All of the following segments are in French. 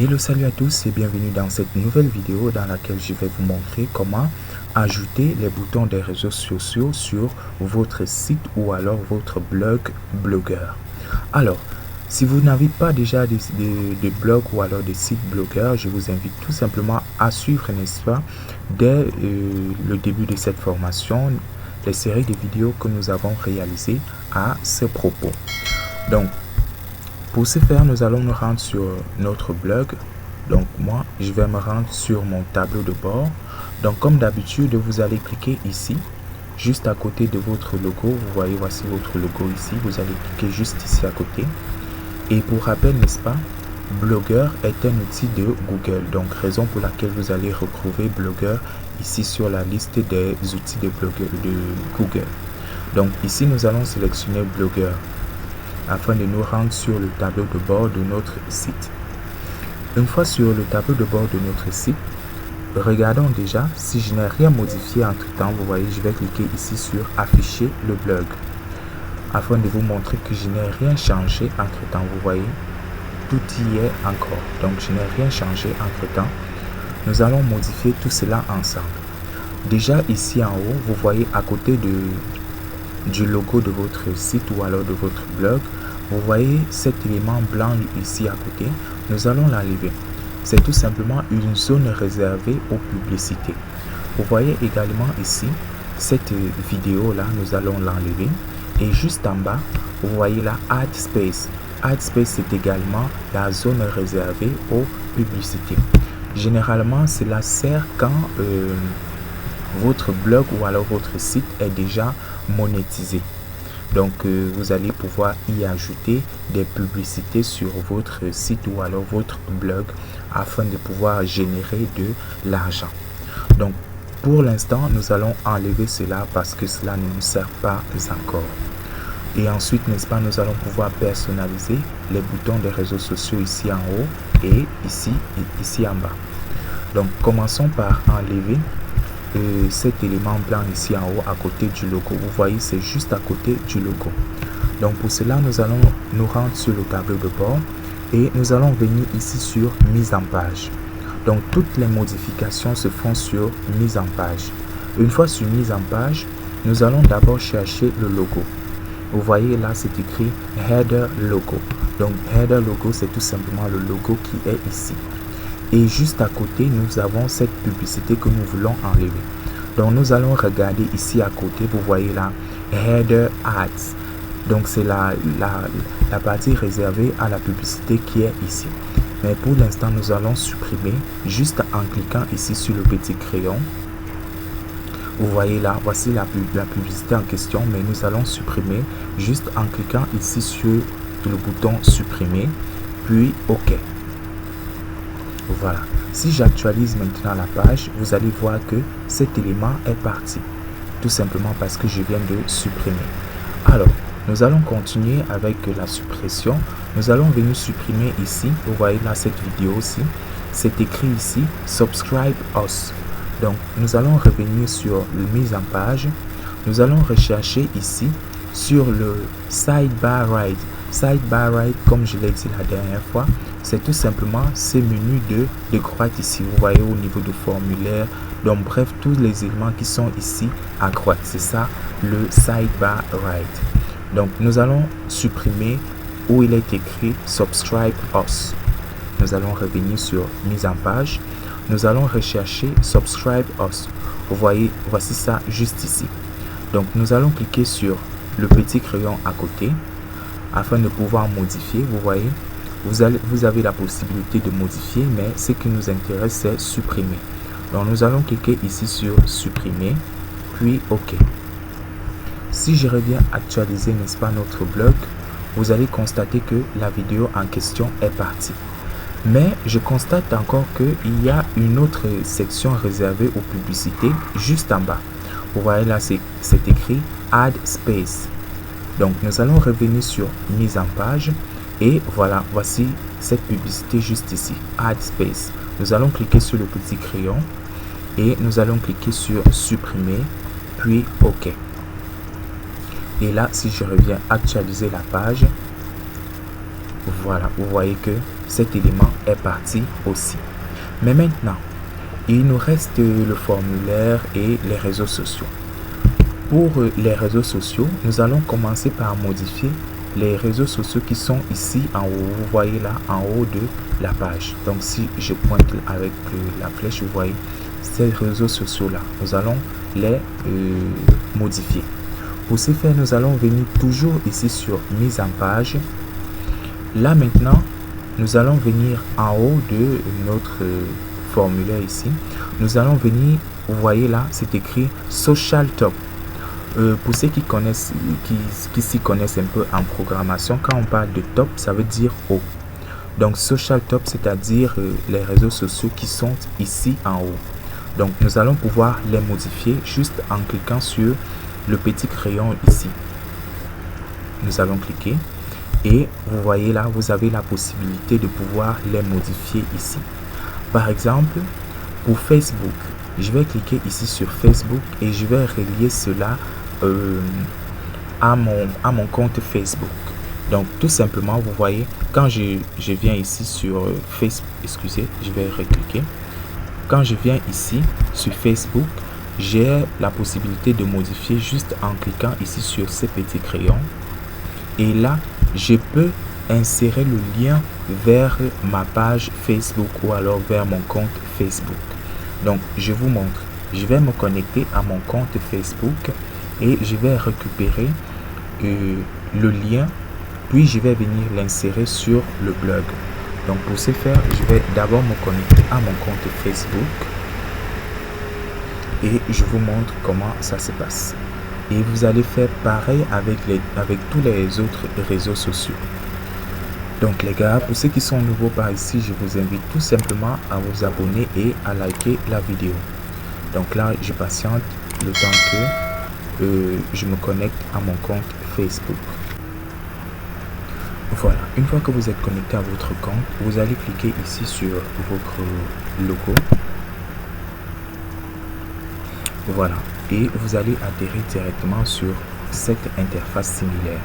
Hello, salut à tous et bienvenue dans cette nouvelle vidéo dans laquelle je vais vous montrer comment ajouter les boutons des réseaux sociaux sur votre site ou alors votre blogueur. Alors, si vous n'avez pas déjà de blog ou alors de site blogueur, je vous invite tout simplement à suivre, n'est-ce pas, dès le début de cette formation, les séries de vidéos que nous avons réalisées à ce propos. Donc, pour ce faire, nous allons nous rendre sur notre blog. Donc moi, je vais me rendre sur mon tableau de bord. Donc comme d'habitude, vous allez cliquer ici, juste à côté de votre logo. Vous voyez, voici votre logo ici. Vous allez cliquer juste ici à côté. Et pour rappel, n'est-ce pas, Blogger est un outil de Google. Donc raison pour laquelle vous allez retrouver Blogger ici sur la liste des outils de Google. Donc ici, nous allons sélectionner Blogger afin de nous rendre sur le tableau de bord de notre site. Une fois sur le tableau de bord de notre site, regardons déjà si je n'ai rien modifié entre temps. Vous voyez, je vais cliquer ici sur afficher le blog afin de vous montrer que je n'ai rien changé entre temps. Vous voyez, tout y est encore, donc je n'ai rien changé entre temps. Nous allons modifier tout cela ensemble. Déjà ici en haut, vous voyez à côté du logo de votre site ou alors de votre blog, vous voyez cet élément blanc ici à côté. Nous allons l'enlever. C'est tout simplement une zone réservée aux publicités. Vous voyez également ici cette vidéo là, nous allons l'enlever. Et juste en bas, vous voyez là Ad Space. Ad Space, c'est également la zone réservée aux publicités. Généralement, cela sert quand votre blog ou alors votre site est déjà monétisé. Donc vous allez pouvoir y ajouter des publicités sur votre site ou alors votre blog afin de pouvoir générer de l'argent. Donc pour l'instant, nous allons enlever cela parce que cela ne nous sert pas encore. Et ensuite, n'est-ce pas, nous allons pouvoir personnaliser les boutons des réseaux sociaux ici en haut et ici en bas. Donc commençons par enlever cet élément blanc ici en haut à côté du logo. Vous voyez, c'est juste à côté du logo. Donc pour cela, nous allons nous rendre sur le tableau de bord et nous allons venir ici sur mise en page. Donc toutes les modifications se font sur mise en page. Une fois sur mise en page, nous allons d'abord chercher le logo. Vous voyez là, c'est écrit header logo. Donc header logo, c'est tout simplement le logo qui est ici. Et juste à côté, nous avons cette publicité que nous voulons enlever. Donc, nous allons regarder ici à côté. Vous voyez là, Header Ads. Donc, c'est la partie réservée à la publicité qui est ici. Mais pour l'instant, nous allons supprimer juste en cliquant ici sur le petit crayon. Vous voyez là, voici la publicité en question. Mais nous allons supprimer juste en cliquant ici sur le bouton supprimer. Puis, OK. Voilà, si j'actualise maintenant la page, vous allez voir que cet élément est parti. Tout simplement parce que je viens de supprimer. Alors, nous allons continuer avec la suppression. Nous allons venir supprimer ici. Vous voyez là cette vidéo aussi. C'est écrit ici, Subscribe Us. Donc, nous allons revenir sur la mise en page. Nous allons rechercher ici sur le Sidebar Right. Sidebar Right, comme je l'ai dit la dernière fois, c'est tout simplement ces menus de droite ici. Vous voyez au niveau du formulaire. Donc bref, tous les éléments qui sont ici à droite. C'est ça le Sidebar Right. Donc nous allons supprimer où il est écrit Subscribe Us. Nous allons revenir sur mise en page. Nous allons rechercher Subscribe Us. Vous voyez, voici ça juste ici. Donc nous allons cliquer sur le petit crayon à côté afin de pouvoir modifier. Vous voyez, vous avez la possibilité de modifier, mais ce qui nous intéresse, c'est supprimer. Donc nous allons cliquer ici sur supprimer, puis OK. Si je reviens actualiser, n'est-ce pas, notre blog, vous allez constater que la vidéo en question est partie. Mais je constate encore qu'il y a une autre section réservée aux publicités juste en bas. Vous voyez là, c'est écrit Ad Space. Donc nous allons revenir sur mise en page. Et voilà, voici cette publicité juste ici, Ad Space. Nous allons cliquer sur le petit crayon et nous allons cliquer sur supprimer, puis OK. Et là, si je reviens actualiser la page, Voilà, vous voyez que cet élément est parti aussi. Mais maintenant, il nous reste le formulaire et les réseaux sociaux. Pour les réseaux sociaux, nous allons commencer par modifier les réseaux sociaux qui sont ici en haut. Vous voyez là en haut de la page. Donc si je pointe avec la flèche, vous voyez ces réseaux sociaux là. Nous allons les modifier. Pour ce faire, nous allons venir toujours ici sur mise en page. Là maintenant, nous allons venir en haut de notre formulaire ici. Nous allons venir, vous voyez là, c'est écrit Social Top. Pour ceux qui connaissent, qui s'y connaissent un peu en programmation, quand on parle de top, ça veut dire haut. Donc Social Top, c'est-à-dire les réseaux sociaux qui sont ici en haut. Donc nous allons pouvoir les modifier juste en cliquant sur le petit crayon ici. Nous allons cliquer. Et vous voyez là, vous avez la possibilité de pouvoir les modifier ici. Par exemple, pour Facebook, je vais cliquer ici sur Facebook et je vais relier cela à mon compte Facebook. Donc tout simplement, vous voyez, quand je viens ici sur Facebook, excusez, je vais recliquer. Quand je viens ici sur Facebook, j'ai la possibilité de modifier juste en cliquant ici sur ces petits crayons. Et là, je peux insérer le lien vers ma page Facebook ou alors vers mon compte Facebook. Donc, je vous montre. Je vais me connecter à mon compte Facebook et je vais récupérer le lien. Puis, je vais venir l'insérer sur le blog. Donc, pour ce faire, je vais d'abord me connecter à mon compte Facebook. Et je vous montre comment ça se passe. Et vous allez faire pareil avec tous les autres réseaux sociaux. Donc les gars, pour ceux qui sont nouveaux par ici, je vous invite tout simplement à vous abonner et à liker la vidéo. Donc là, je patiente le temps que je me connecte à mon compte Facebook. Voilà, une fois que vous êtes connecté à votre compte, vous allez cliquer ici sur votre logo. Voilà. Et vous allez atterrir directement sur cette interface similaire.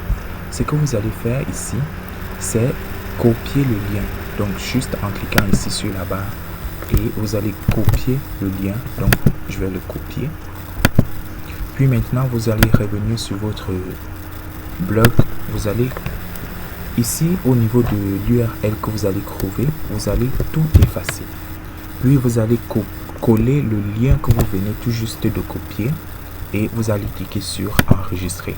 Ce que vous allez faire ici, c'est copier le lien. Donc juste en cliquant ici sur la barre et vous allez copier le lien. Donc je vais le copier. Puis maintenant vous allez revenir sur votre blog. Vous allez ici au niveau de l'URL que vous allez trouver, vous allez tout effacer. Puis vous allez coller le lien que vous venez tout juste de copier et vous allez cliquer sur enregistrer.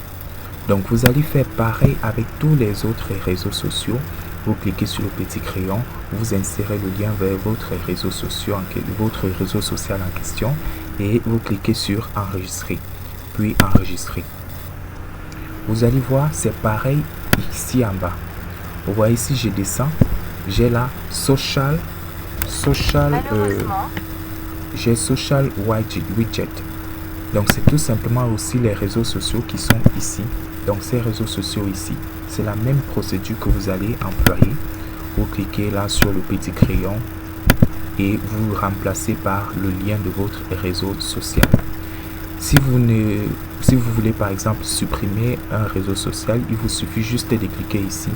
Donc vous allez faire pareil avec tous les autres réseaux sociaux. Vous cliquez sur le petit crayon, vous insérez le lien vers votre réseau social en question et vous cliquez sur enregistrer, puis enregistrer. Vous allez voir, c'est pareil ici en bas. Vous voyez ici, je descends, j'ai là j'ai social widget. Donc c'est tout simplement aussi les réseaux sociaux qui sont ici. Donc ces réseaux sociaux ici, c'est la même procédure que vous allez employer. Vous cliquez là sur le petit crayon et vous remplacez par le lien de votre réseau social. Si vous voulez par exemple supprimer un réseau social, il vous suffit juste de cliquer ici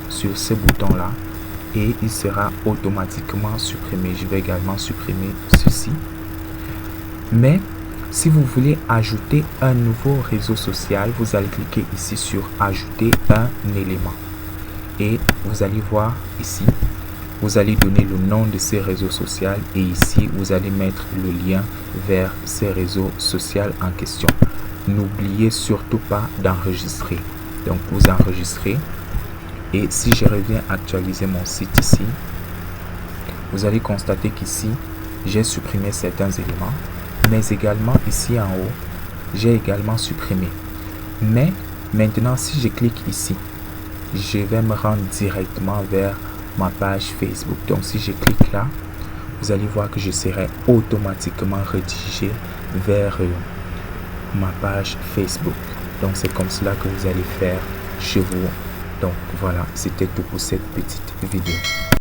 sur ce bouton là et il sera automatiquement supprimé. Je vais également supprimer ceci. Mais si vous voulez ajouter un nouveau réseau social, vous allez cliquer ici sur ajouter un élément. Et vous allez voir ici, vous allez donner le nom de ces réseaux sociaux et ici, vous allez mettre le lien vers ces réseaux sociaux en question. N'oubliez surtout pas d'enregistrer. Donc, vous enregistrez. Et si je reviens actualiser mon site ici, vous allez constater qu'ici, j'ai supprimé certains éléments. Mais également ici en haut, j'ai également supprimé. Mais maintenant, si je clique ici, je vais me rendre directement vers ma page Facebook. Donc si je clique là, vous allez voir que je serai automatiquement redirigé vers ma page Facebook. Donc c'est comme cela que vous allez faire chez vous. Donc voilà, c'était tout pour cette petite vidéo.